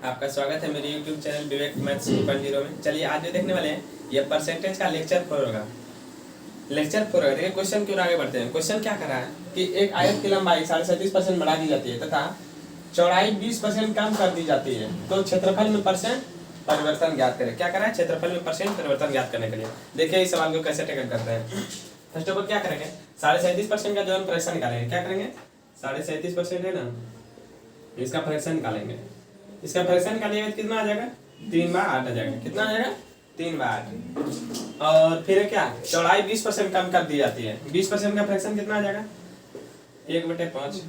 आपका स्वागत है मेरे YouTube चैनल विवेक मैथ्स 2.0 में। चलिए आज जो देखने वाले हैं ये परसेंटेज का लेक्चर 4 होगा। देखिए क्वेश्चन की ओर आगे बढ़ते हैं। क्वेश्चन क्या कर रहा है कि एक आयत की लंबाई 37% बढ़ा दी जाती है तथा चौड़ाई 20% कम कर दी जाती है, तो क्षेत्रफल में परसेंट परिवर्तन ज्ञात करें। क्या करा है? क्षेत्रफल में परसेंट परिवर्तन ज्ञात करने के लिए। देखिए इस सवाल को कैसे टैकल करते हैं। फर्स्ट ऑफ ऑल क्या करेंगे, 37.5% का जो हम फ्रैक्शन निकालेंगे। क्या करेंगे? 37% है ना, इसका फ्रैक्शन निकालेंगे। इसका फ्रैक्शन निकालिएगा तो कितना आ जाएगा? 3/8 आ जाएगा। कितना आ जाएगा? 3/8। और फिर क्या, चौड़ाई 20% कम कर दी जाती है। 20% का फ्रैक्शन कितना आ जाएगा? 1/5।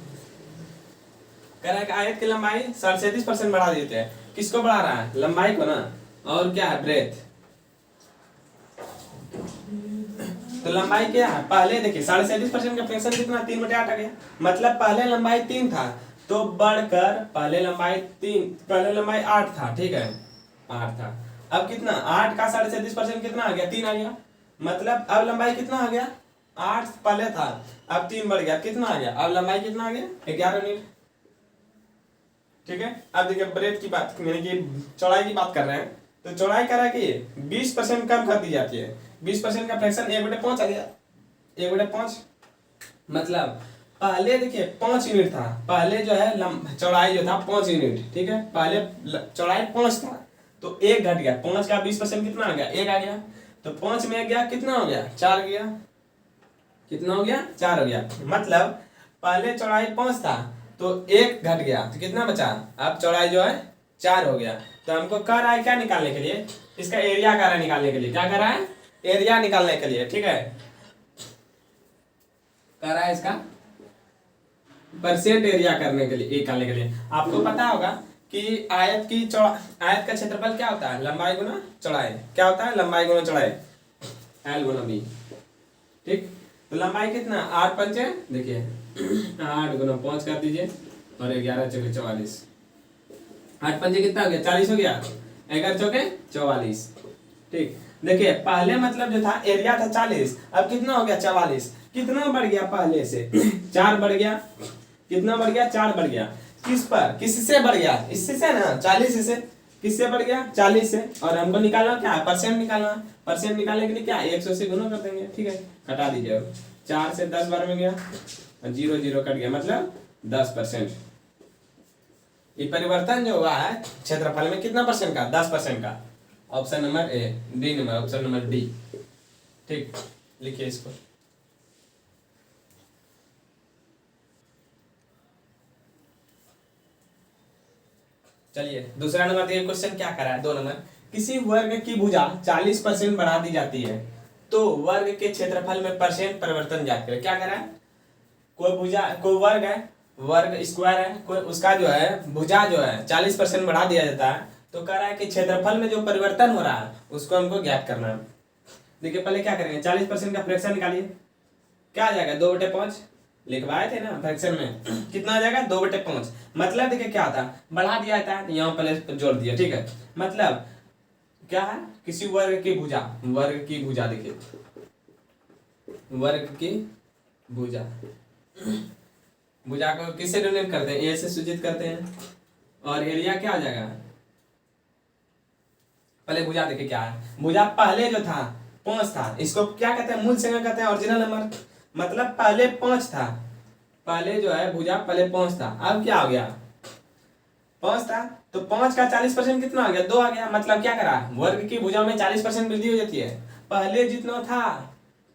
कह रहा है कि आयत की लंबाई 37% बढ़ा देते हैं। किसको बढ़ा रहा है? लंबाई को ना। और क्या है? ब्रेथ। तो लंबाई क्या है? पहले देखिए 37% का फ्रैक्शन कितना? 3/8 आ गया। मतलब पहले लंबाई 3 था तो बढ़कर पहले लंबाई 8 था। ठीक है, 8 था। अब कितना? 8 का 37% कितना आ गया? 3 आ गया। मतलब अब लंबाई कितना आ गया? 8 पहले था, अब 3 बढ़ गया। कितना आ गया? अब लंबाई कितना आ गया? 11 मीटर। ठीक है, अब देखिए ब्रेथ की बात, यानी कि चौड़ाई की बात कर रहे हैं। तो चौड़ाई कह रहा है कि 20% कम कर दी जाती है। 20% का फ्रैक्शन 1/5 आ गया। 1/5 मतलब पहले देखिए 5 यूनिट था। पहले जो है चौड़ाई जो था 5 यूनिट। ठीक है, पहले चौड़ाई 5 था तो 1 घट गया। 5 का 20% कितना आ गया? 1 आ गया। तो 5 में 1 गया, कितना हो गया? 4 गया। कितना हो गया? 4 हो गया। मतलब पहले चौड़ाई 5 था तो 1 घट गया तो कितना बचा? अब चौड़ाई जो है 4 हो गया। तो हमको कह रहा है क्या निकालने के लिए? इसका एरिया कह रहा है निकालने के लिए। क्या कह रहा है? एरिया निकालने के लिए। ठीक है, कह रहा है इसका परसेंट एरिया करने के लिए, निकालने के लिए। आपको पता होगा कि आयत का क्षेत्रफल क्या होता है? लंबाई गुना चौड़ाई। क्या होता है? लंबाई गुना चौड़ाई, L गुना B। ठीक, तो लंबाई कितना? 8 पंचे देखिए 8 गुना 5 कर दीजिए और 11 चौके 44। 8 पंचे कितना हो गया? 40 हो गया। 11 चौके 44। ठीक, देखिए पहले मतलब जो था एरिया था 40, अब कितना हो गया? 44। कितना बढ़ गया पहले से? 4 बढ़ गया। कितना बढ़ गया? 4 बढ़ गया। किस पर? किससे बढ़ गया? इससे से ना, 40 से। किससे बढ़ गया? 40 से। और हमको निकालना क्या है? परसेंट निकालना। परसेंट निकालने के लिए क्या? 100 से गुना कर देंगे। ठीक है, हटा दीजिए। 4 से 10 बार में गया और 0 0 कट गया, मतलब 10%। ये परिवर्तन जो हुआ है क्षेत्रफल में कितना परसेंट का? 10% का। Option number A, D number, option number D. ठीक, लिखिए इसको। चलिए दूसरा नंबर देखिए, क्वेश्चन क्या कर रहा है? 2 नंबर, किसी वर्ग की भुजा 40% बढ़ा दी जाती है तो वर्ग के क्षेत्रफल में परसेंट परिवर्तन ज्ञात करें। क्या कर रहा है? कोई वर्ग है, वर्ग स्क्वायर है, कोई उसका जो है भुजा जो है 40% बढ़ा दिया जाता है, तो कह रहा है कि क्षेत्रफल में जो परिवर्तन हो रहा है उसको हमको ज्ञात करना है। देखिए पहले क्या करेंगे, 40% का फ्रैक्शन निकालिए। क्या आ जाएगा? 2/5 लिखवाए थे ना फ्रैक्शन में। कितना आ जाएगा? 2/5। मतलब देखिए क्या था, बढ़ा दिया था यहाँ पहले जोड़ दिया। ठीक है, मतलब क्या है? किसी वर्ग की भुजा, देखिए वर्ग की भुजा, भुजा को किससे डोनेट करते हैं? ए से सूचित करते हैं। और एरिया क्या आ जाएगा? पहले भुजा देखिए क्या है। भुजा पहले जो था 5 था, इसको क्या कहते हैं? मूल संख्या कहते हैं, ओरिजिनल नंबर। मतलब पहले 5 था, पहले जो है भुजा पहले 5 था, अब क्या हो गया? 5 था तो 5 का 40% कितना आ गया? 2 आ गया। मतलब क्या करा? वर्ग की भुजा में 40% वृद्धि हो जाती है। पहले जितना था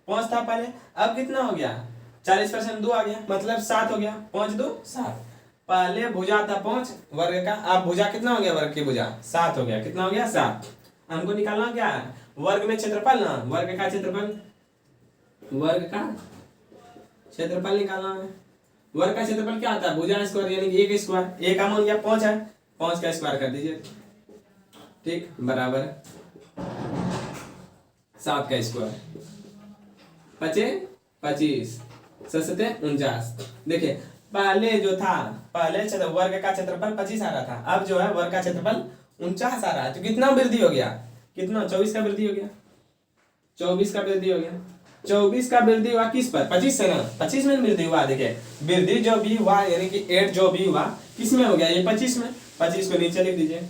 5 था पहले, अब कितना हो गया? 40% 2 आ गया, मतलब 7 हो गया। 5 2 7। पहले भुजा था 5 वर्ग का, अब भुजा कितना हो गया? वर्ग की भुजा 7 हो गया। कितना हो गया? 7। हमको निकालना क्या है? वर्ग में क्षेत्रफल ना, वर्ग का क्षेत्रफल निकालना है। वर्ग का क्षेत्रफल क्या होता है? भुजा स्क्वायर, यानी कि 1 स्क्वायर। 1 का मान गया 5 है, 5 का स्क्वायर कर दीजिए। ठीक, बराबर 7 का स्क्वायर, 5 25, 7 49। देखिए पहले जो था, पहले वर्ग का क्षेत्रफल 25 आ रहा था, अब जो है वर्ग का क्षेत्रफल 49 आ रहा है। तो कितना वृद्धि हो गया? कितना? 24 का वृद्धि हो गया। 24 का वृद्धि हो गया। 24 का वृद्धि हुआ किस पर, 25 से ना, 25 में वृद्धि हुआ। देखिए वृद्धि जो भी हुआ यानी कि 8 जो भी हुआ किस में हो गया, ये 25 में। 25 को नीचे लिख दीजिए,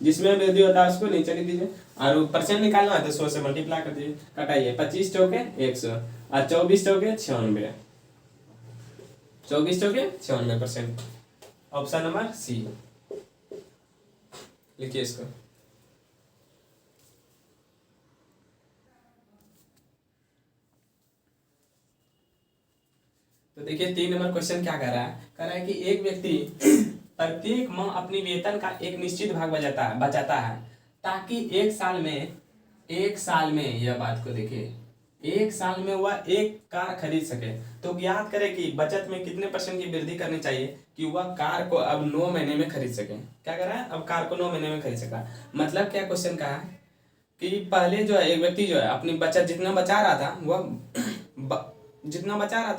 जिसमें वृद्धि होता है उसको नीचे लिख दीजिए, और परसेंट निकालना है तो 100 से मल्टीप्लाई कर दीजिए। कटाइए, 25 चौके 100 और 24 चौके 96, 24 चौके 96%। ऑप्शन नंबर सी, लिखिए इसको। तो देखिए 3 नंबर क्वेश्चन क्या कर रहा है, कह रहा है कि एक व्यक्ति प्रत्येक माह अपनी वेतन का एक निश्चित भाग बचाता है ताकि एक साल में यह बात को देखिए, एक साल में वह एक कार खरीद सके। तो ज्ञात करें कि बचत में कितने परसेंट की वृद्धि करनी चाहिए कि वह कार को अब 9 महीने में खरीद सके। क्या कर रहा है, अब कार को 9 महीने में खरीद सका। मतलब क्या क्वेश्चन का है कि पहले जो है एक व्यक्ति जो है अपनी बचत जितना बचा रहा था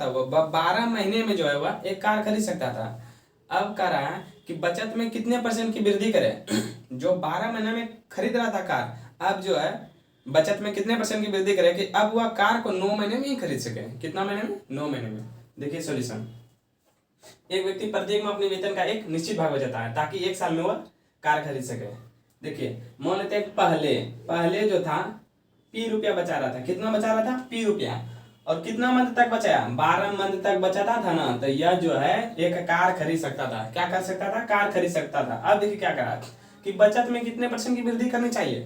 वह 12 महीने में जो है वह एक कार खरीद सकता था। अब कह रहा है कि बचत में कितने परसेंट की वृद्धि करे जो 12 महीने में खरीद रहा था कार, अब जो है बचत में कितने परसेंट की वृद्धि करे कि अब वह कार को 9 महीने में ही खरीद सके। कितना महीने में, 9 महीने में। देखिए सॉल्यूशन, एक व्यक्ति प्रत्येक में अपने वेतन का एक निश्चित भाग बचाता है ताकि एक साल में वह कार खरीद सके। देखिए मान लेते हैं पहले जो था पी रुपया बचा रहा था, कितना बचा रहा था, पी रुपया, और कितना मंथ तक बचाया, 12 मंथ तक बचाता था ना, तो यह जो है एक कार खरीद सकता था। क्या कर सकता था, कार खरीद सकता था। अब देखिए क्या करा कि बचत में कितने परसेंट की वृद्धि करनी चाहिए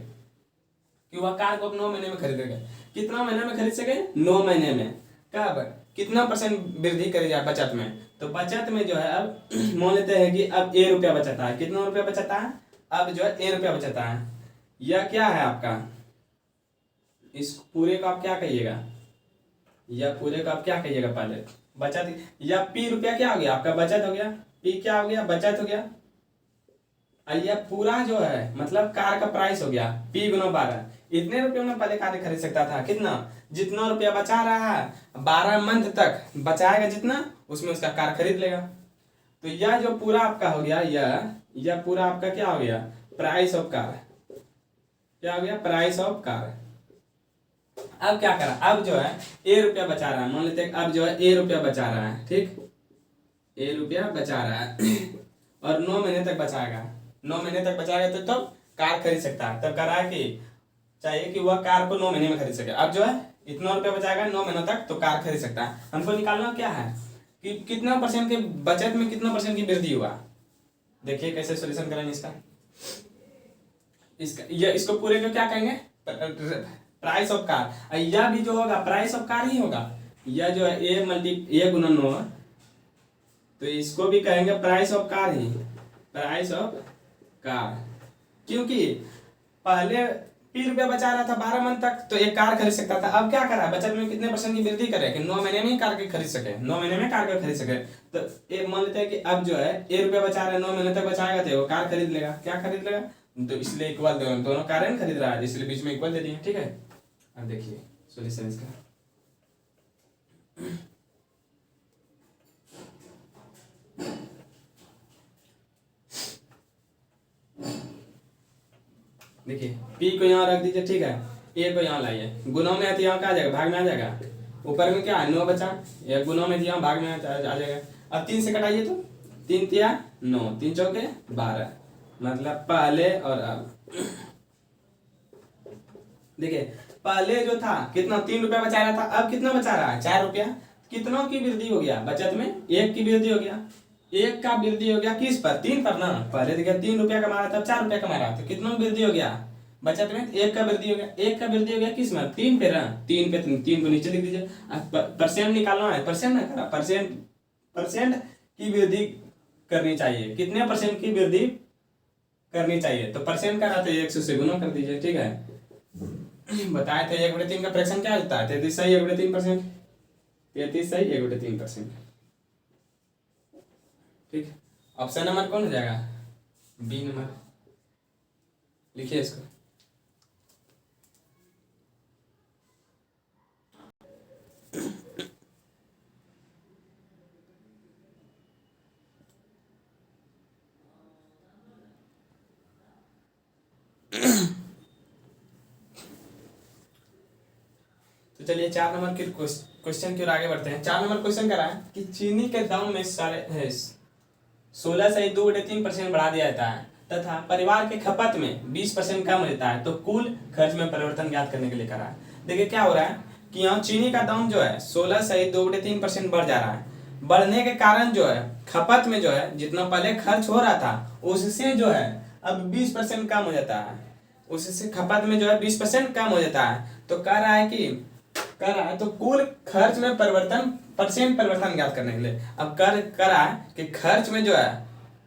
कि वह कार को 9 महीने में खरीदेगा। कितना महीने में खरीद सके, 9 महीने में। कब, कितना परसेंट वृद्धि करी जाए बचत में, तो बचत में जो है अब मान लेते हैं कि अब ए रुपया बचाता है। कितना रुपया बचाता है, अब जो है ए रुपया बचाता है। यह क्या है आपका, इस पूरे को आप क्या कहिएगा, यह पूरे को आप क्या कहिएगा पहले, बचत। या पी रुपया क्या हो गया आपका, बचत हो गया। पी क्या हो गया, बचत हो गया। और यह पूरा जो है मतलब कार का प्राइस हो गया पी गुना 12। इतने रुपये में पहले कार खरीद सकता था। कितना, जितना रुपया बचा रहा है 12 मंथ तक बचाएगा जितना, उसमें उसका कार खरीद लेगा। तो यह जो पूरा आपका हो गया, यह पूरा आपका क्या हो गया, प्राइस ऑफ कार। क्या हो गया, प्राइस ऑफ कार। अब क्या करा, अब जो है ए रुपया बचा रहा है, मान लेते हैं अब जो है ए रुपया बचा रहा है, ठीक, ए रुपया बचा रहा है और 9 महीने तक बचाएगा। 9 महीने तक बचाएगा तो तब कार खरीद सकता है। तब कह रहा है कि चाहिए कि वह कार को 9 महीने में खरीद सके। अब जो है इतना रुपया बचाएगा 9 महीनों तक तो कार खरीद सकता है। हमको निकालना क्या है कि कितना परसेंट के बचत में कितना परसेंट की वृद्धि हुआ। देखिए कैसे सोल्यूशन करेंगे इसको पूरे को क्या कहेंगे, प्राइस ऑफ कार। यह भी जो होगा प्राइस ऑफ कार ही होगा। यह जो है ए गुना 9, तो इसको भी कहेंगे price of car he, price of car. क्योंकि पहले पी रुपया बचा रहा था 12 मंथ तक तो एक कार खरीद सकता था। अब क्या करा, बचत में कितने परसेंट की वृद्धि करे कि 9 महीने में ही कार के खरीद सके, 9 महीने में कार को खरीद सके। तो एक मान लेते हैं कि अब जो है ए रुपया बचा रहा है, 9 महीने तक बचाएगा तो वो कार खरीद लेगा। क्या खरीद लेगा, तो इसलिए इक्वल दोनों कारें खरीद रहा है, इसलिए बीच में इक्वल दे दिए। ठीक है, अब देखिए सोल्यूशन इसका। देखिए पी को यहाँ रख दीजिए, ठीक है, ए को यहाँ लाइए, गुणों में है तो यहाँ क्या आ जाएगा, भाग में आ जाएगा। ऊपर में क्या है 9 बचा, ये गुणों में यहाँ भाग में आ जाएगा। अब 3 से कटाइए तो 3 तिया 9, 3 चौके 12, मतलब पहले और अब। देखिए पहले जो था कितना 3 रुपया बचा रहा था, अब कितना बचा रहा है 4 रुपया। कितनों की वृद्धि हो गया बचत में, 1 की वृद्धि हो गया। 1 का वृद्धि हो गया किस पर, 3 पर ना। पहले देखिए 3 रुपया कमा रहा था, 4 रुपया कमा रहा था, कितना वृद्धि हो गया बचत में, 1 का वृद्धि हो गया। 1 का वृद्धि हो गया किस में, 3 पे ना, 3 पे 3 को नीचे लिख दीजिए। परसेंट निकालना है, परसेंट ना करा, परसेंट की वृद्धि करनी चाहिए, कितने परसेंट की वृद्धि करनी चाहिए। तो परसेंट का रहा तो 100 से गुना कर दीजिए। ठीक है, बताए थे 1/3 का फ्रैक्शन क्या होता है, 33 सही 1/3%, 33 सही 1/3%। ठीक, ऑप्शन नंबर कौन हो जाएगा, बी नंबर। लिखिए इसको। तो चलिए 4 नंबर के क्वेश्चन की ओर आगे बढ़ते हैं। 4 नंबर क्वेश्चन कह रहा है कि चीनी के दाम में 16.2/3% बढ़ा दिया जाता है तथा परिवार के खपत में 20% कम हो जाता है, तो कुल खर्च में परिवर्तन ज्ञात करने के लिए करा है। देखिए क्या हो रहा है कि यहाँ चीनी का दाम जो है 16.2/3% बढ़ जा रहा है। बढ़ने के कारण जो है खपत में जो है जितना पहले खर्च हो रहा था उससे जो है अब 20% कम हो जाता है, उससे खपत में जो है 20% कम हो जाता है। तो कह रहा है तो कुल खर्च में परिवर्तन ज्ञात करने के लिए अब कर रहा है कि खर्च में जो है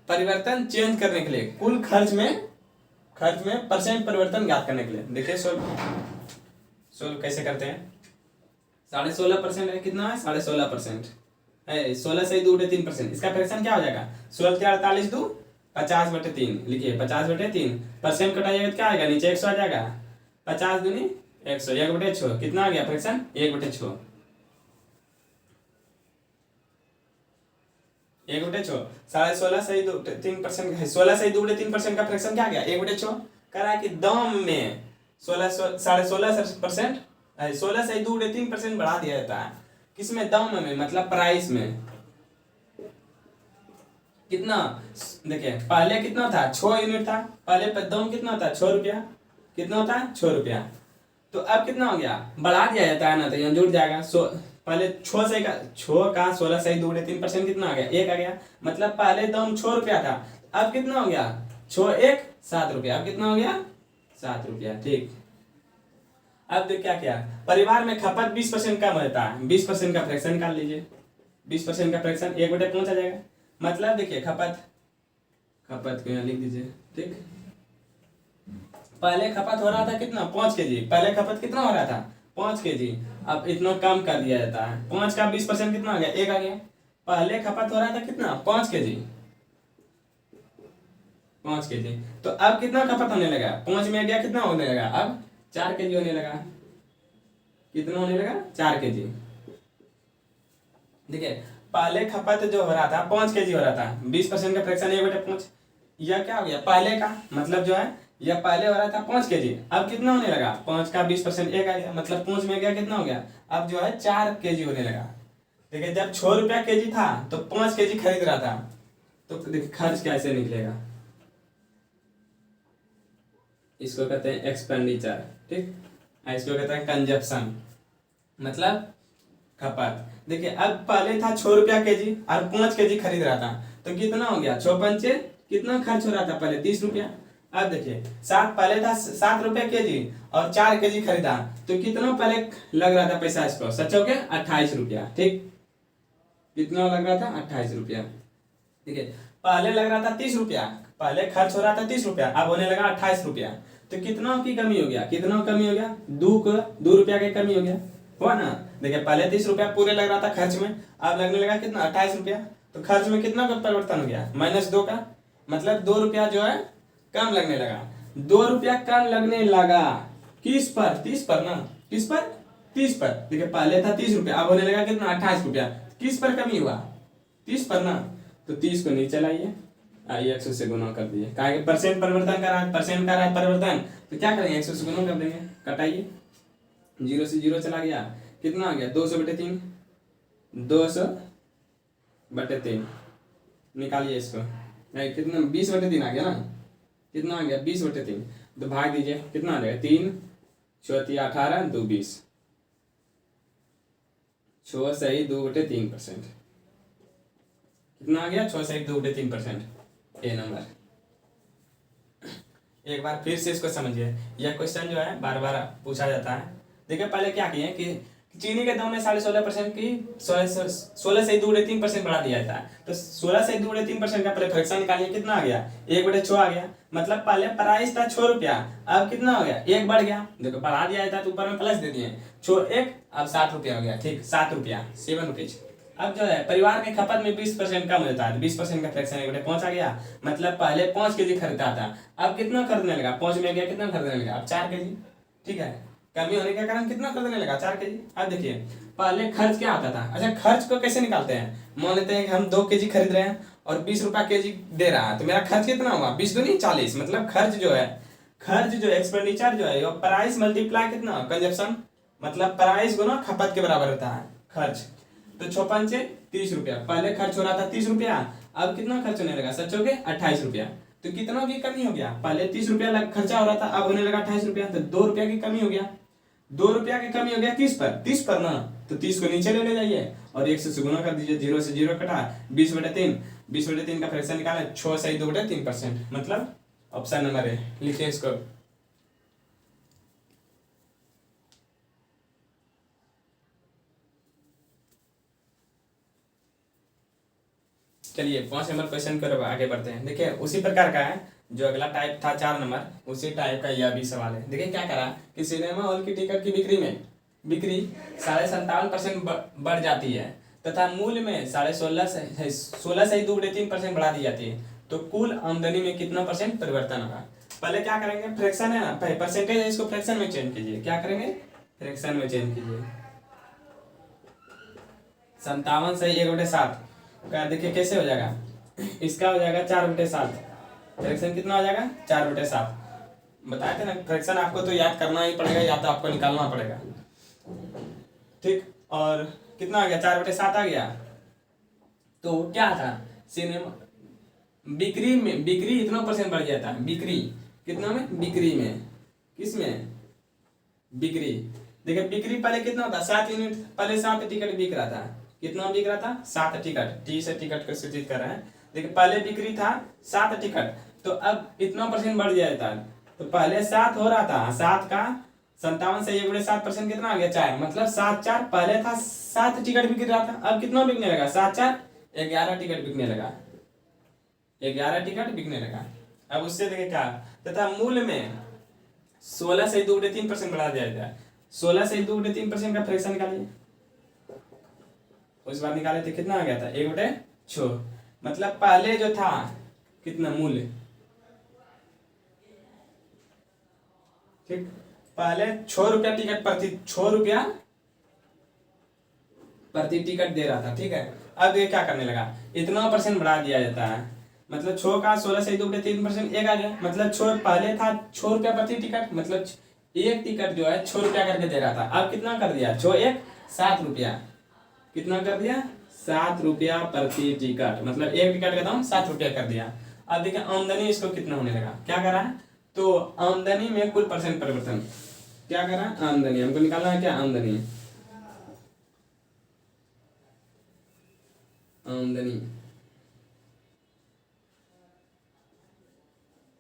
परिवर्तन चेंज करने के लिए कुल खर्च में परसेंट परिवर्तन ज्ञात करने के लिए देखिए सोल्व कैसे करते हैं। 16.5% है, कितना है 16.5% है, 16.2/3%। इसका फ्रैक्शन क्या हो जाएगा 16 के 48 2 50/3 लिखिए 50/3 परसेंट कटाइएगा तो क्या आएगा नीचे 100 आ जाएगा 50 दूनी 100 1/6 कितना आ गया फ्रैक्शन 1/6 1/6 16.2/3% है 16.2/3% का फ्रैक्शन क्या आ गया 1/6 कह रहा है कि दाम में 16.5% 16.2/3% बढ़ा दिया जाता है किसमें दाम में मतलब प्राइस में कितना देखिए पहले कितना था 6 यूनिट था पहले पर दाम कितना था 6 रुपया कितना होता है 6 रुपया तो अब कितना हो गया बढ़ा दिया जाता है ना तो यहाँ जुड़ जाएगा पहले 6 का 16.2/3% कितना आ गया 1 आ गया मतलब पहले दाम 6 रुपया था अब कितना हो गया 6 1 7 रुपया अब कितना हो गया 7 रुपया ठीक। अब देख क्या परिवार में खपत 20% कम होता है 20% का फ्रैक्शन निकाल लीजिए 20% का फ्रैक्शन 1/5 आ जाएगा मतलब देखिए खपत को यहाँ लिख दीजिए ठीक। पहले खपत हो रहा था कितना 5 kg पहले खपत कितना हो रहा था 5 kg अब इतना कम कर दिया जाता है 5 का 20% कितना आ गया 1 आ गया पहले खपत हो रहा था कितना 5 kg तो अब कितना खपत होने लगा 5 में गया कितना होने लगा अब 4 kg होने लगा कितना होने लगा 4 kg। देखिए पहले खपत जो हो रहा था 5 kg हो रहा था 20% का फ्रैक्शन 1/5 यह क्या हो गया पहले का मतलब जो है यह पहले हो रहा था 5 kg अब कितना होने लगा 5 का 20% 1 आ गया मतलब 5 में गया कितना हो गया अब जो है 4 kg होने लगा। देखिए जब 6 रुपया kg था तो 5 kg खरीद रहा था तो देखिए खर्च कैसे निकलेगा इसको कहते हैं एक्सपेंडिचर ठीक इसको कहते हैं कंजप्शन मतलब खपत। देखिए अब पहले था 6 रुपया kg और 5 kg खरीद रहा था तो कितना हो गया 6 पंचे कितना खर्च हो रहा था पहले 30 रुपया। अब देखिए पहले था 7 रुपया kg और 4 kg खरीदा तो कितना पहले लग रहा था पैसा इसको सच हो गया 28 रुपया ठीक कितना लग रहा था 28 रुपया। ठीक है पहले लग रहा था 30 रुपया पहले खर्च हो रहा था 30 रुपया अब होने लगा 28 रुपया तो कितना की कमी हो गया कितना कमी हो गया 2 रुपया की कमी हो गया हुआ ना। देखिए पहले 30 रुपया पूरे लग रहा था खर्च में अब लगने लगा कितना 28 रुपया तो खर्च में कितना का परिवर्तन हो गया -2 का मतलब 2 रुपया जो है कम लगने लगा 2 रुपया कम लगने लगा किस पर 30 पर ना किस पर 30 पर। देखिए पहले था 30 रुपया अब होने लगा कितना 28 रुपया किस पर कमी हुआ 30 पर ना तो 30 को नीचे लाइए आइए 100 से गुना कर दीजिए कहा परसेंट परिवर्तन कर रहा है परसेंट कर रहा है परिवर्तन तो क्या करेंगे 100 से गुना कर देंगे कटाइए 0 से 0 चला गया कितना आ गया 200/3 200/3 निकालिए इसको नहीं कितना 20/3 आ गया ना कितना आ गया 20/3 तो भाग दीजिए कितना आ जाएगा 3 4 18 2 20 6 सही 2/3% कितना आ गया 6 सही 2/3% ए नंबर। एक बार फिर से इसको समझिए यह क्वेश्चन जो है बार बार पूछा जाता है। देखिए पहले क्या किए कि चीनी के दाम में 16.5% की 16.2/3% बढ़ा दिया जाता है तो 16.2/3% का पहले फ्रैक्शन निकालिए कितना आ गया 1/6 आ गया मतलब पहले प्राइस था 6 रुपया अब कितना हो गया 1 बढ़ गया देखो बढ़ा दिया जाता है तो ऊपर में प्लस दे दिए 6 1 अब 7 रुपया हो गया ठीक 7 रुपया 7 रुपीज। अब जो है परिवार के खपत में 20% कम होता है 20% का फ्रैक्शन 1/5 आ गया मतलब पहले 5 kg खरीदता था अब कितना खरीदने लगा 5 में गया कितना खरीदने लगा अब 4 kg ठीक है कमी होने के कारण कितना खरीदने लगा 4 kg। अब देखिए पहले खर्च क्या आता था अच्छा खर्च को कैसे निकालते हैं मान लेते हैं कि हम 2 kg खरीद रहे हैं और 20 रुपया kg दे रहा है तो मेरा खर्च कितना हुआ 20 दूनी 40 मतलब खर्च जो एक्सपेंडिचर जो है प्राइस मल्टीप्लाई कितना कंजप्शन मतलब प्राइस गुना खपत के बराबर होता है खर्च। तो 6 पंचे 30 रुपया, पहले खर्च हो रहा था 30 रुपया, अब कितना खर्च होने लगा सच हो गए 28 रुपया। तो कितना की कमी हो गया, पहले 30 रुपया खर्चा हो रहा था, अब होने लगा 28 रुपया, तो 2 रुपया की कमी हो गया। 2 रुपया की कमी हो गया किस पर, 30 पर ना। तो 30 को नीचे ले जाइए और 1 से गुना कर दीजिए, 0 से 0 कटा, 20/3, 20/3 का फ्रैक्शन निकाले 6 सही 2/3%, मतलब ऑप्शन नंबर है। लिखिए इसको। चलिए 5 नंबर क्वेश्चन पर आगे बढ़ते हैं। देखिए उसी प्रकार का है जो अगला टाइप था 4 नंबर, उसी टाइप का यह भी सवाल है। देखिए क्या करा कि सिनेमा हॉल की टिकट की बिक्री 57.5% बढ़ जाती है तथा मूल्य में 16.5 से 2/3% बढ़ा दी जाती है, तो कुल आमदनी में कितना परसेंट परिवर्तन होगा। पहले क्या करेंगे, फ्रैक्शन है ना, परसेंटेज है, इसको फ्रैक्शन में चेंज कीजिए। क्या करेंगे, फ्रैक्शन में चेंज कीजिए। 57 से 1/7 का देखिए कैसे हो जाएगा, इसका हो जाएगा 4/7, फ्रैक्शन कितना हो जाएगा 4/7। बताए थे ना फ्रैक्शन आपको तो याद करना ही पड़ेगा या तो आपको निकालना पड़ेगा, ठीक। और कितना आ गया 4/7 आ गया। तो क्या था सिनेमा बिक्री इतना परसेंट बढ़ जाता है, बिक्री कितना में, बिक्री में, किस में, बिक्री। देखिए बिक्री पहले कितना होता 7 यूनिट, पहले 7 टिकट बिक रहा था, कितना बिक रहा था 7 टिकट, टी से टिकट को सूचित कर रहे हैं। देखिए पहले बिक्री था 7 टिकट, तो अब इतना परसेंट बढ़ जाता है। तो पहले 7 हो रहा था, 7 का 57 से 1/7% कितना आ गया 4, मतलब 7/4, पहले था 7 टिकट बिक रहा था, अब कितना बिकने लगा 7/4 11 टिकट बिकने लगा, 11 टिकट बिकने लगा। अब उससे देखिए क्या तथा मूल्य में 16 से 2/3% बढ़ा दिया जाता है। 16 से 2/3% का फ्रैक्शन निकालिए, उस बार निकाले थे कितना आ गया था 1/6, मतलब पहले जो था कितना मूल्य, ठीक, पहले 6 रुपया टिकट प्रति 6 रुपया प्रति टिकट दे रहा था, ठीक है। अब ये क्या करने लगा, इतना परसेंट बढ़ा दिया जाता है, मतलब 6 का 16 से 2/3% एक आ गया, मतलब 6 पहले था 6 रुपया प्रति टिकट, मतलब एक टिकट जो है 6 रुपया करके दे रहा था, अब कितना कर दिया 6 1 7 रुपया, कितना कर दिया 7 रुपया प्रति टिकट, मतलब एक टिकट का दाम 7 रुपया कर दिया। अब देखिए आमदनी इसको कितना होने लगा, क्या करा है, तो आमदनी में कुल परसेंट परिवर्तन, क्या करा आमदनी हमको निकालना है, क्या आमदनी, आमदनी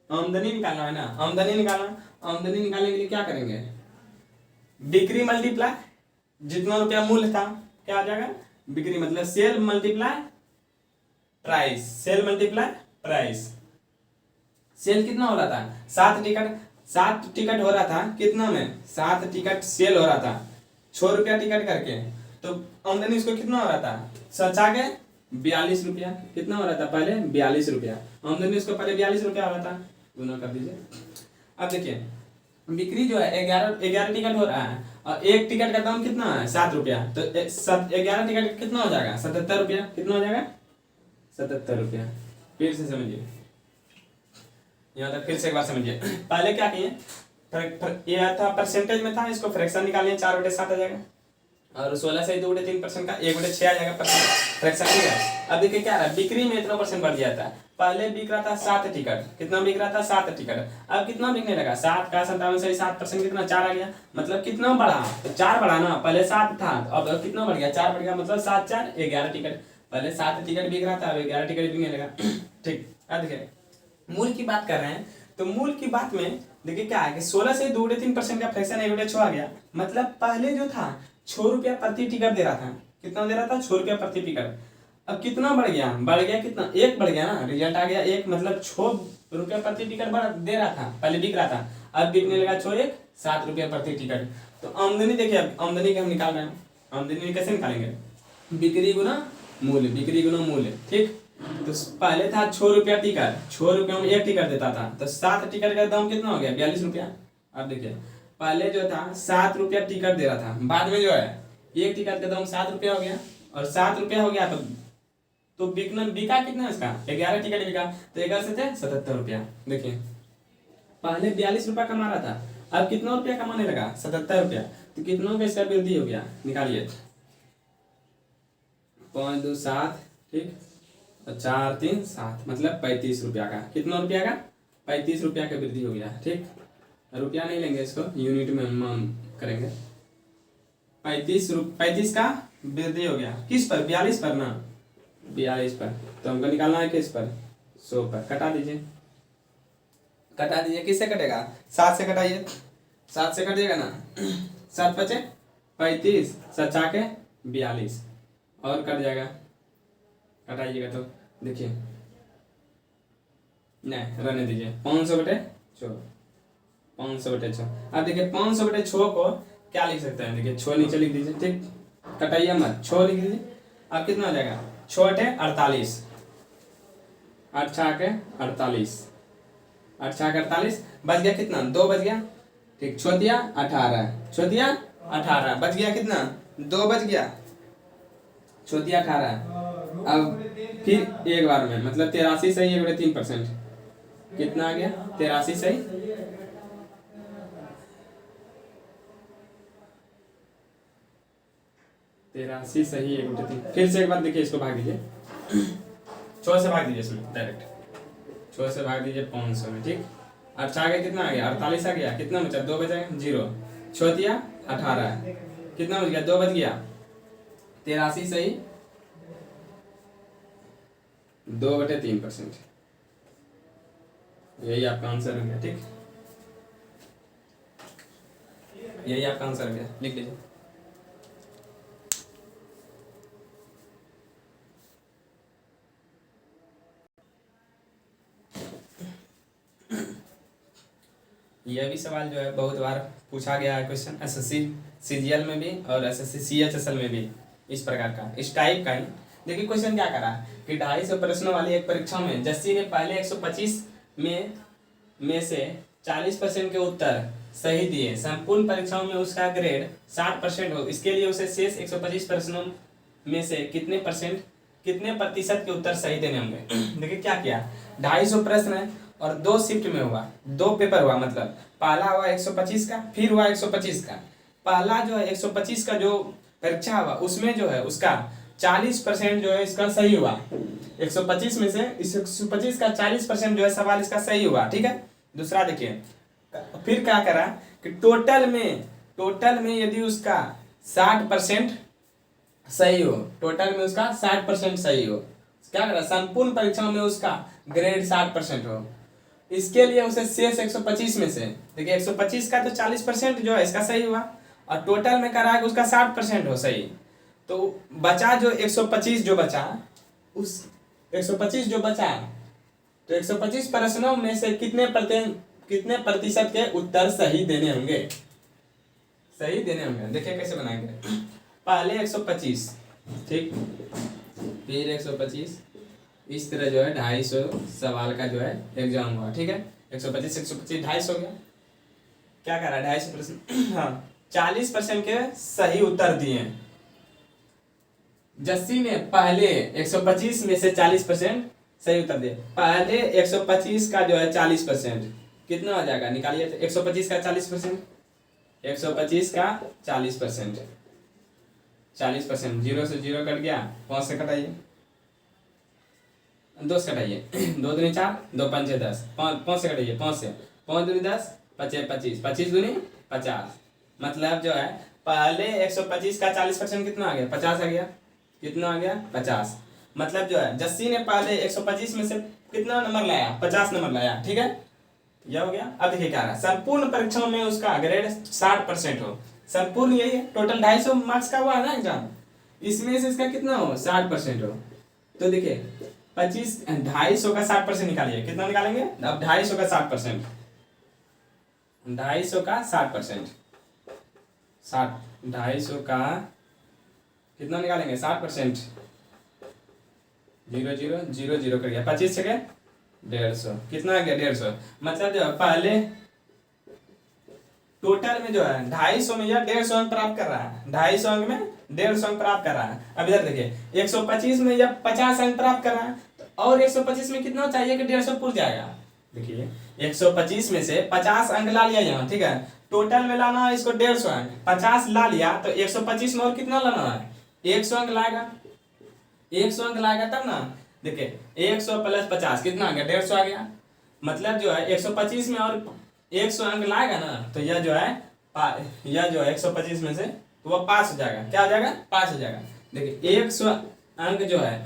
आमदनी निकालना है ना, आमदनी निकालने के लिए क्या करेंगे, बिक्री मल्टीप्लाई जितना रुपया मूल्य था क्या आ जाएगा, बिक्री मतलब sale multiply price, sale multiply price. Sale कितना हो रहा था 7 टिकट हो रहा था कितना में 7 टिकट सेल हो रहा था 6 रुपया टिकट करके, तो आमदनी इसको कितना हो रहा था सच आ गए 42 रुपया, कितना हो रहा था पहले 42 रुपया, आमदनी इसको पहले 42 रुपया हो रहा था, गुना कर दीजिए। अब देखिए बिक्री जो है 11 टिकट हो रहा है और एक टिकट का दाम कितना है 7 रुपया, तो 11 टिकट कितना हो जाएगा 77 रुपया, कितना हो जाएगा 77 रुपया। फिर से समझिए, यहाँ तक फिर से एक बार समझिए। पहले क्या किए ये था परसेंटेज में था, इसको फ्रैक्शन निकालिए 4/7 आ जाएगा और 16 से 2/3% का 1/6 आ जाएगा फ्रैक्शन, ठीक है। अब देखिए क्या रहा बिक्री में इतना परसेंट बढ़ जाता है, पहले बिक रहा था 7 टिकट, कितना बिक रहा था 7 टिकट, अब कितना बिकने लगा 7 का 57 से 7% कितना 4 आ गया, मतलब कितना बढ़ा तो 4 बढ़ा ना, पहले 7 था अब कितना बढ़ गया 4 बढ़ गया, मतलब 7 4 11 टिकट, पहले 7 टिकट बिक रहा था अब 11 टिकट बिकने लगा, ठीक। अब देखिए मूल की बात कर रहे हैं, तो मूल की बात में देखिए क्या है कि 16 से 2/3% का फ्रैक्शन 1/6 आ गया, मतलब पहले जो था 6 रुपया प्रति टिकट दे रहा था, कितना दे रहा था 6 रुपया प्रति टिकट, अब कितना बढ़ गया कितना 1 बढ़ गया ना, रिजल्ट आ गया 1, मतलब 6 रुपया प्रति टिकट दे रहा था पहले बिक रहा था, अब बिकने लगा 6 1 7 रुपया प्रति टिकट। तो आमदनी देखिए, अब आमदनी के हम निकाल रहे हैं, आमदनी कैसे निकालेंगे, बिक्री गुना मूल्य, ठीक। तो पहले था 6 रुपया टिकट, 6 रुपया में एक टिकट देता था, तो 7 टिकट का दाम कितना हो गया 42 रुपया। अब देखिए पहले जो था 7 रुपया टिकट दे रहा था, बाद में जो है एक टिकट का दाम 7 रुपया हो गया, और 7 रुपया हो गया तो बिका कितना इसका 11 टिकट बिका, तो 11 से थे 77 रुपया। देखिए पहले 42 रुपया कमा रहा था, अब कितना रुपया कमाने लगा 77 रुपया, तो कितनों का इसका वृद्धि हो गया, निकालिए। 5 2 7, ठीक, और 4 3 7, मतलब 35 रुपया का। कितना रुपया का? 35 रुपया का वृद्धि हो गया, ठीक। रुपया नहीं लेंगे, इसको यूनिट में हम करेंगे। 35 का वृद्धि हो गया, किस पर? 42 पर ना, 42 पर। तो हमको निकालना है किस पर? 100 पर। कटा दीजिए, कटा दीजिए। किससे कटेगा? 7 से कटाइए, 7 से कटिएगा ना। 7 बचे 35, 7 के 42, और कट जाएगा। कटाइएगा तो देखिए, नहीं रहने दीजिए। 500 बटे 6, 500 बटे 6। अब देखिए 500 बटे 6 को क्या लिख सकते हैं? देखिए 6 नीचे लिख दीजिए, ठीक, कटाइए मत, 6 लिख दीजिए। अब कितना हो जाएगा? 6 अठे 48, 8 6 के 48, 8 6 के 48, बच गया कितना? 2 बच गया, ठीक। 6 दिया 18, 6 दिया 18, बच गया कितना? 2 बच गया, 6 दिया 18। अब फिर एक बार में, मतलब 83 सही 1/3%। कितना आ गया? 83 सही 83 सही 1/3। फिर से एक बार देखिए, इसको भाग दीजिए, 6 से भाग दीजिए, इसमें डायरेक्ट 6 से भाग दीजिए 500 में, ठीक। अच्छा आ गया, कितना आ गया? 48 आ गया। कितना बचा? 2 बचेगा, 0। 6 दिया 18, कितना बच गया? 2 बच गया, 83 सही 2/3%। यही आपका आंसर हो गया, ठीक। यही आपका आंसर हो गया, लिख लीजिए। यह भी सवाल जो है बहुत बार पूछा गया है क्वेश्चन, एसएससी सीजीएल में भी और एसएससी सीएचएसएल में भी इस प्रकार का, इस टाइप का ही। देखिए क्वेश्चन क्या करा कि 250 प्रश्नों वाली एक परीक्षा में जस्सी ने पहले 125 में से 40% के उत्तर सही दिए। संपूर्ण परीक्षाओं में उसका ग्रेड 60% हो, इसके लिए उसे शेष 125 प्रश्नों में से कितने प्रतिशत के उत्तर सही देने होंगे। देखिए क्या किया, 250 प्रश्न है और 2 शिफ्ट में हुआ, 2 पेपर हुआ, मतलब पहला हुआ 125 का, फिर हुआ 125 का। पहला जो है 125 का जो परीक्षा हुआ उसमें जो है उसका 40% जो है इसका सही हुआ। 125 में से इस 125 का 40% जो है सवाल इसका सही हुआ, ठीक है। दूसरा देखिए, फिर क्या करा कि टोटल में यदि उसका 60% सही हो, टोटल में उसका 60% सही हो, क्या करा, संपूर्ण परीक्षाओं में उसका ग्रेड 60% हो, इसके लिए उसे शेष 125 में से, देखिए 125 का तो 40% जो है इसका सही हुआ और टोटल में करा कि उसका 60% हो सही, तो बचा जो 125 जो बचा, उस 125 जो बचा, तो 125 प्रश्नों में से कितने प्रतिशत के उत्तर सही देने होंगे, देखिए कैसे बनाएंगे। पहले 125, ठीक, फिर 125, इस तरह जो है 250 सवाल का जो है एग्जाम हुआ, ठीक है। 125 250 हो गया, क्या करा, 250 प्रश्न, हाँ 40% के सही उत्तर दिए। जस्सी ने पहले 125 में से 40% सही उत्तर दिए। पहले 125 का जो है 40%, कितना हो जाएगा, निकालिए। 125 का 40%, 125 का 40%, 40%, 0 से 0 कट गया, 5 से कटाइए, 2 से कटाइए, 2 दूनी 4, 2 पंचे 10, 5 से कटाइए, 5 से, 5 दूनी 10, 25, 25 दूनी 50, मतलब जो है पहले 125 का 40% कितना आ गया, 50 आ गया, कितना आ गया, 50, मतलब जो है जस्सी ने पहले 125 में से कितना नंबर लाया, 50 नंबर लाया, ठीक है, यह हो गया। अब देखिए क्या रहा, संपूर्ण परीक्षाओं में उसका ग्रेड 60% हो, संपूर्ण यही है, टोटल 250 मार्क्स का हुआ है ना एग्जाम, इसमें से इसका कितना हो, 60% हो। तो देखिए 250 का 60% निकालिए, कितना निकालेंगे, अब 250 का 60%, 250 का 60%, 250 का कितना निकालेंगे, 60%, 0 0 0 0 कर गया, 25 से 150, कितना आ गया, 150, मतलब जो है पहले टोटल में जो है 250 में यह 150 अंक प्राप्त कर रहा है, 250 अंक में 150 अंक प्राप्त कर रहा है। अब इधर देखिए 125 में यह 50 अंक प्राप्त कर रहा है, तो और 125 में कितना चाहिए कि 150 पूर जाएगा, देखिए 125 में से 50 अंक ला लिया यहाँ, ठीक है। टोटल में लाना है इसको 150 अंक, 50 ला लिया तो 125 में और कितना लाना है, 100 अंक लाएगा, 100 अंक लाएगा तब ना। देखिए 100 प्लस 50 कितना आ गया, 150 आ गया। मतलब जो है 125 में और 100 अंक लाएगा ना, तो यह जो है 125 में से तो वह पास हो जाएगा, क्या हो जाएगा, पास हो जाएगा। देखिए 100 अंक जो है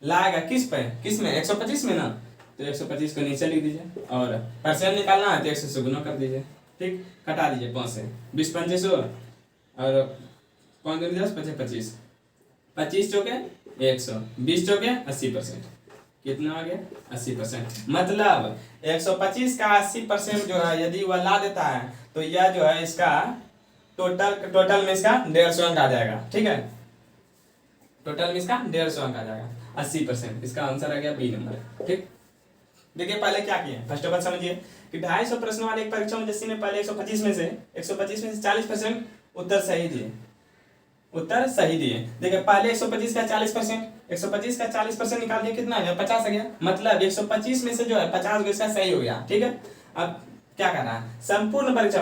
लाएगा किस में 125 में ना, तो 125 को नीचे लिख दीजिए और परसेंट निकालना है तो 100 से गुना कर दीजिए, ठीक। कटा दीजिए 5 से, 20 पंचे 100 और 5 दूनी 10 पचे 25, 25 चौके 100, 20 चौके 80%, कितना आ गया 80%। मतलब 125 का 80% जो है यदि वह ला देता है तो यह जो है इसका टोटल में इसका 150 अंक आ जाएगा, ठीक है। टोटल में इसका 150 अंक आ जाएगा, 80%। इसका आंसर आ गया बी नंबर, ठीक। देखिए पहले क्या किए, फर्स्ट ऑफ ऑल समझिए कि 250 प्रश्नों वाले एक परीक्षा में जैसे ने पहले 125 में से 40% उत्तर सही दिए, उत्तर सही दिए। देखिए पहले 125 का 40%, 125 का 40% निकाल दिया, कितना आ गया 50 आ गया। मतलब 125 में से जो है 50 इसका सही हो गया, ठीक है। अब क्या करना है, संपूर्ण परीक्षा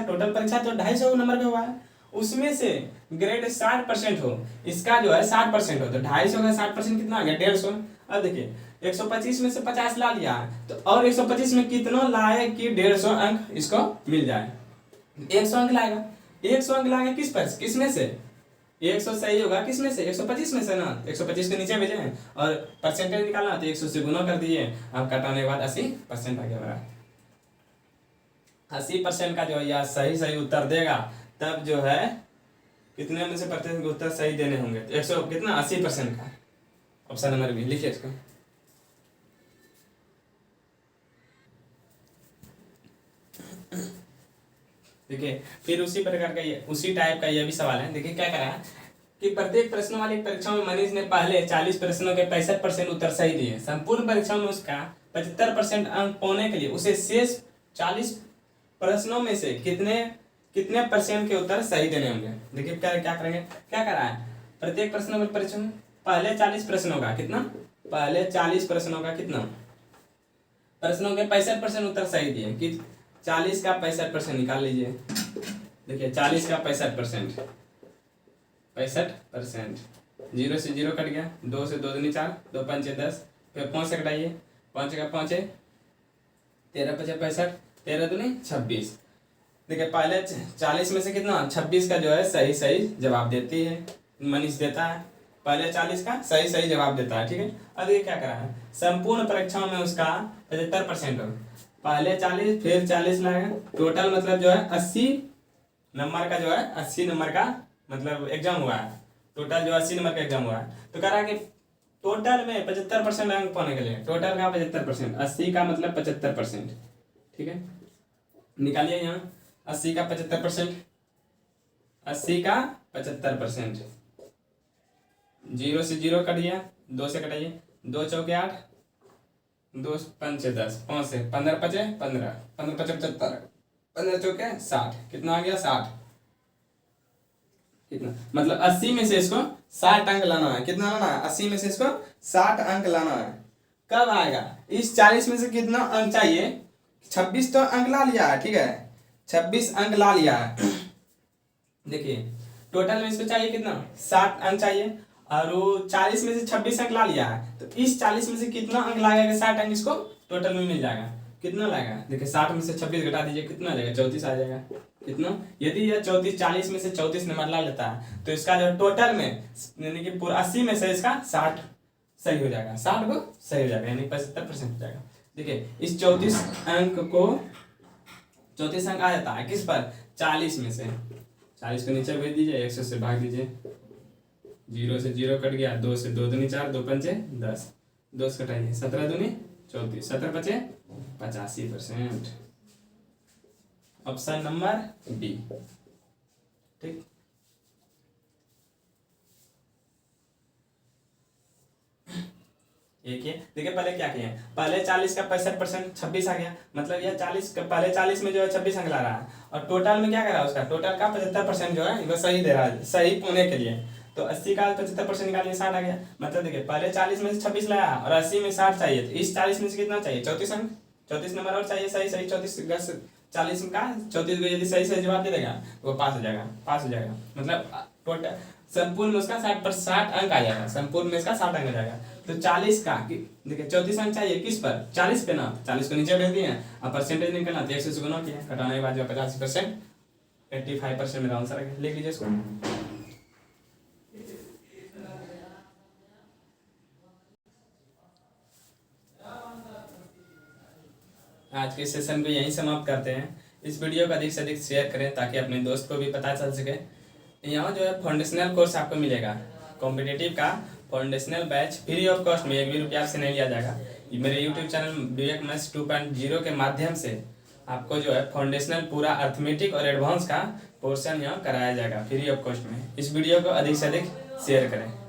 टोटल परीक्षा तो 250 नंबर पे हुआ है, उसमें से ग्रेड 60% हो, इसका जो है 60% हो, तो 250 का 60% कितना आ गया 150। अब देखिए 125 में से 50 ला लिया तो और 125 में कितना लाए कि 150 अंक इसको मिल जाए, 100 अंक लाएगा, 100 अंक लाएगा किस में से, 100 सही होगा किस में से 125 में से ना, 125 के नीचे भेजे और परसेंटेज निकालना तो 100 से गुना कर दिए। अब कटाने के बाद 80% आ गया मेरा, 80% का जो है यह सही उत्तर देगा, तब जो है कितने में से प्रतिशत के उत्तर सही देने होंगे, तो 100 कितना 80% का ऑप्शन नंबर बी लिखिए इसको। देखिए फिर उसी प्रकार का उसी टाइप का यह भी सवाल है। देखिए क्या करा कि प्रत्येक प्रश्नों वाली परीक्षा में मनीष ने पहले 40 प्रश्नों के 65% उत्तर सही दिए, संपूर्ण परीक्षा में उसका 75% अंक पाने के लिए उसे शेष 40 प्रश्नों में से कितने परसेंट के उत्तर सही देने होंगे। देखिए क्या करेंगे, क्या करा है, प्रत्येक प्रश्नों में परीक्षा में पहले 40 प्रश्नों का कितना, पहले 40 प्रश्नों का कितना, प्रश्नों के 65% उत्तर सही दिए कि 40 का 65% निकाल लीजिए। देखिए 40 का 65%, 65%, 0 से 0 कट गया, 2 से 2 दूनी 4, 2 पंचे 10, फिर 5 से कटाइए, 5 का 5 है 13 पचे 65, 13 दूनी 26। देखिए पहले 40 में से कितना 26 का जो है सही जवाब देती है, मनीष देता है, पहले 40 का सही जवाब देता है, ठीक है। अब ये क्या करा है, संपूर्ण परीक्षाओं में उसका 75% हो, पहले 40 फिर 40 लाएगा, टोटल मतलब जो है 80 नंबर का जो है 80 नंबर का मतलब एग्जाम हुआ है, टोटल जो 80 नंबर का एग्जाम हुआ है। तो कह रहा है कि टोटल में 75% अंक पाने के लिए, टोटल का 75%, 80 का मतलब 75%, ठीक है। निकालिए यहाँ 80 का 75%, 80 का 75%, 0 से 0 कट गया, 2 से कटाइए, 2 चौके 8, 2 पंचे 10, 5 से 15 पचे 15, 15 पचे 75, 15 चौके 60, कितना आ गया 60, कितना मतलब 80 में से इसको 60 अंक लाना है, कितना लाना है 80 में से इसको 60 अंक लाना है। कब आएगा, इस 40 में से कितना अंक चाहिए, 26 तो अंक ला लिया है, ठीक है, 26 अंक ला लिया है। देखिए टोटल में इसको चाहिए कितना 60 अंक चाहिए और वो 40 में से 26 अंक ला लिया है, तो इस 40 में से कितना अंक लाएगा 60 अंक इसको टोटल में मिल जाएगा, कितना लाएगा। देखिए 60 में से 26 घटा दीजिए, कितना आ जाएगा 34 आ जाएगा, कितना। यदि यह 34 40 में से 34 नंबर ला लेता है तो इसका जो टोटल में यानी कि पूरा 80 में से इसका 60 सही हो जाएगा, 60 को सही हो जाएगा, यानी 75% हो जाएगा। देखिए इस 34 अंक को 34 अंक आ जाता है किस पर 40 में से, 40 को नीचे भेज दीजिए, 100 से भाग दीजिए, 0 से 0 कट गया, 2 से 2 दूनी 4, 2 पंचे 10, 2 से कटाइए, 17 दूनी 34, 17 बचे 85%, ऑप्शन नंबर बी, ठीक। एक ये देखिए पहले क्या किए, पहले 40 का 65% 26 आ गया, मतलब यह 40 का पहले 40 में जो है 26 अंक ला रहा है और टोटल में क्या कर रहा है उसका टोटल का 75% जो है वह सही दे रहा है, सही होने के लिए। तो 80 का 75% निकालिए 60 आ गया, मतलब देखिए पहले 40 में से 26 लाया और 80 में 60 चाहिए, तो इस 40 में से कितना चाहिए 34 अंक, 34 नंबर और चाहिए सही सही 34 40 का 34 को यदि सही सही जवाब दे देगा वो पास हो जाएगा, पास हो जाएगा। मतलब टोटल संपूर्ण में उसका 60 अंक आ जाएगा, संपूर्ण में इसका 60 अंक आ जाएगा। तो 40 का देखिए 34 अंक चाहिए किस पर, 40 पे ना, 40 को नीचे भेज दिए अब परसेंटेज निकलना तो 100 से गुना किया, घटाने के बाद जो 85%, 85% मेरा आंसर है। लिख लीजिए इसको। आज के सेशन को यहीं समाप्त करते हैं। इस वीडियो को अधिक से अधिक शेयर करें ताकि अपने दोस्त को भी पता चल सके। यहाँ जो है फाउंडेशनल कोर्स आपको मिलेगा, कॉम्पिटिटिव का foundational batch free of cost में, 1 भी रुपया आपसे नहीं लिया जाएगा। मेरे यूट्यूब चैनल विवेक मैथ्स 2.0 के माध्यम से आपको जो है फाउंडेशनल पूरा अर्थमेटिक और एडवांस का पोर्शन यहाँ कराया जाएगा फ्री ऑफ कॉस्ट में। इस वीडियो को अधिक से अधिक शेयर करें।